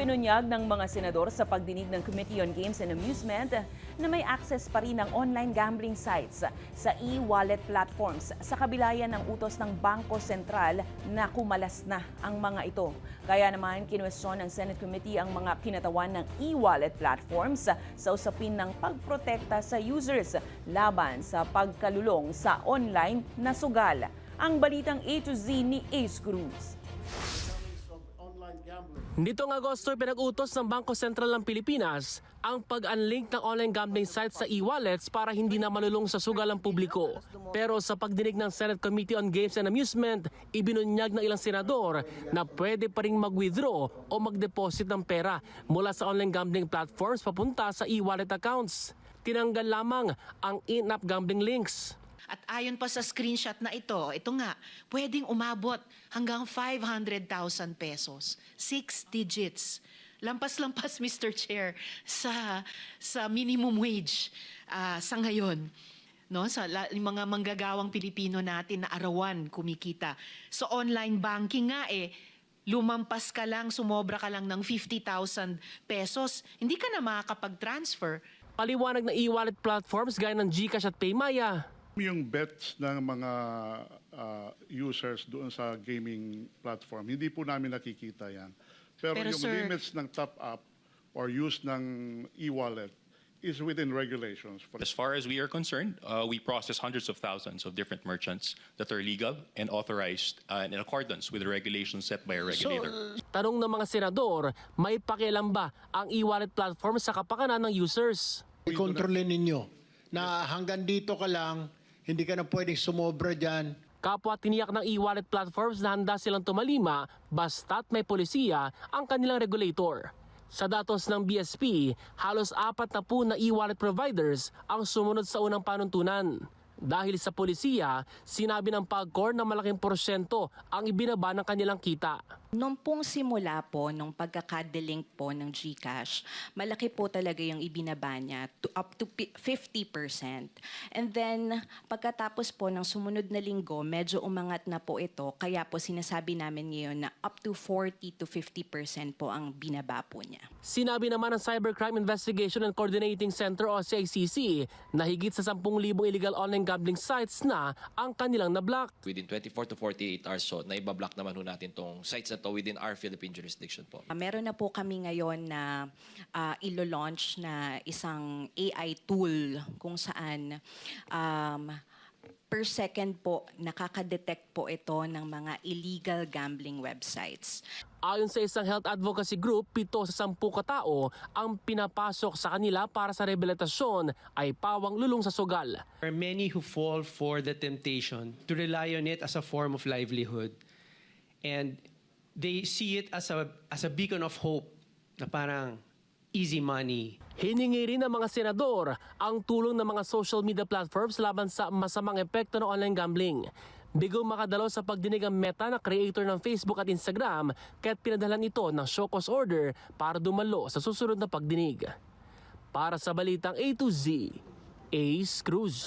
Ibinunyag ng mga senador sa pagdinig ng Committee on Games and Amusement na may access pa rin ng online gambling sites sa e-wallet platforms sa kabilayan ng utos ng Bangko Sentral na kumalas na ang mga ito. Kaya naman kinwestiyon ng Senate Committee ang mga kinatawan ng e-wallet platforms sa usapin ng pagprotekta sa users laban sa pagkalulong sa online na sugal. Ang balitang A to Z ni Ace Cruz. Nitong Agosto, pinag-utos ng Bangko Sentral ng Pilipinas ang pag-unlink ng online gambling sites sa e-wallets para hindi na malulong sa sugal ang publiko. Pero sa pagdinig ng Senate Committee on Games and Amusement, ibinunyag ng ilang senador na pwede pa ring mag-withdraw o mag-deposit ng pera mula sa online gambling platforms papunta sa e-wallet accounts. Tinanggal lamang ang in-app gambling links. At ayon pa sa screenshot na ito nga, pwedeng umabot hanggang 500,000 pesos. 6 digits. Lampas-lampas, Mr. Chair, sa minimum wage sa ngayon. No, sa mga manggagawang Pilipino natin na arawan kumikita. So online banking nga lumampas ka lang, sumobra ka lang ng 50,000 pesos, hindi ka na makakapag-transfer. Paliwanag ng e-wallet platforms gaya ng GCash at PayMaya. Yung bets ng mga users doon sa gaming platform, hindi po namin nakikita yan. Pero yung sir, limits ng top-up or use ng e-wallet is within regulations. As far as we are concerned, we process hundreds of thousands of different merchants that are legal and authorized in accordance with the regulations set by a regulator. Tanong ng mga senador, may pakialam ba ang e-wallet platform sa kapakanan ng users? I-kontrolin ninyo na hanggang dito ka lang, hindi ka na pwedeng sumobra dyan. Kapwa tiniyak ng e-wallet platforms na handa silang tumalima basta't may polisiya ang kanilang regulator. Sa datos ng BSP, halos 40 na e-wallet providers ang sumunod sa unang panuntunan. Dahil sa polisiya, sinabi ng PAGCOR na malaking porsyento ang ibinaba ng kanilang kita. Nung pong simula po, nung pagkakadelink po ng GCash, malaki po talaga yung ibinaba niya, up to 50%. And then, pagkatapos po ng sumunod na linggo, medyo umangat na po ito. Kaya po sinasabi namin ngayon na up to 40 to 50% po ang binaba po niya. Sinabi naman ng Cybercrime Investigation and Coordinating Center o CICC na higit sa 10,000 illegal online gambling sites na ang kanilang na-block. Within 24 to 48 hours so, na ibablock naman ho natin tong sites na to within our Philippine jurisdiction po. Meron na po kami ngayon na ilo-launch na isang AI tool kung saan per second po nakaka-detect po ito ng mga illegal gambling websites. Ayon sa isang health advocacy group, 7 sa 10 katao ang pinapasok sa kanila para sa rehabilitasyon ay pawang lulong sa sugal. There are many who fall for the temptation to rely on it as a form of livelihood. And they see it as a beacon of hope na parang easy money. Hiningi rin ng mga senador ang tulong ng mga social media platforms laban sa masamang epekto ng online gambling. Bigong makadalo sa pagdinig ang Meta na creator ng Facebook at Instagram kaya't pinadalan ito ng show cause order para dumalo sa susunod na pagdinig. Para sa Balitang A to Z, Ace Cruz.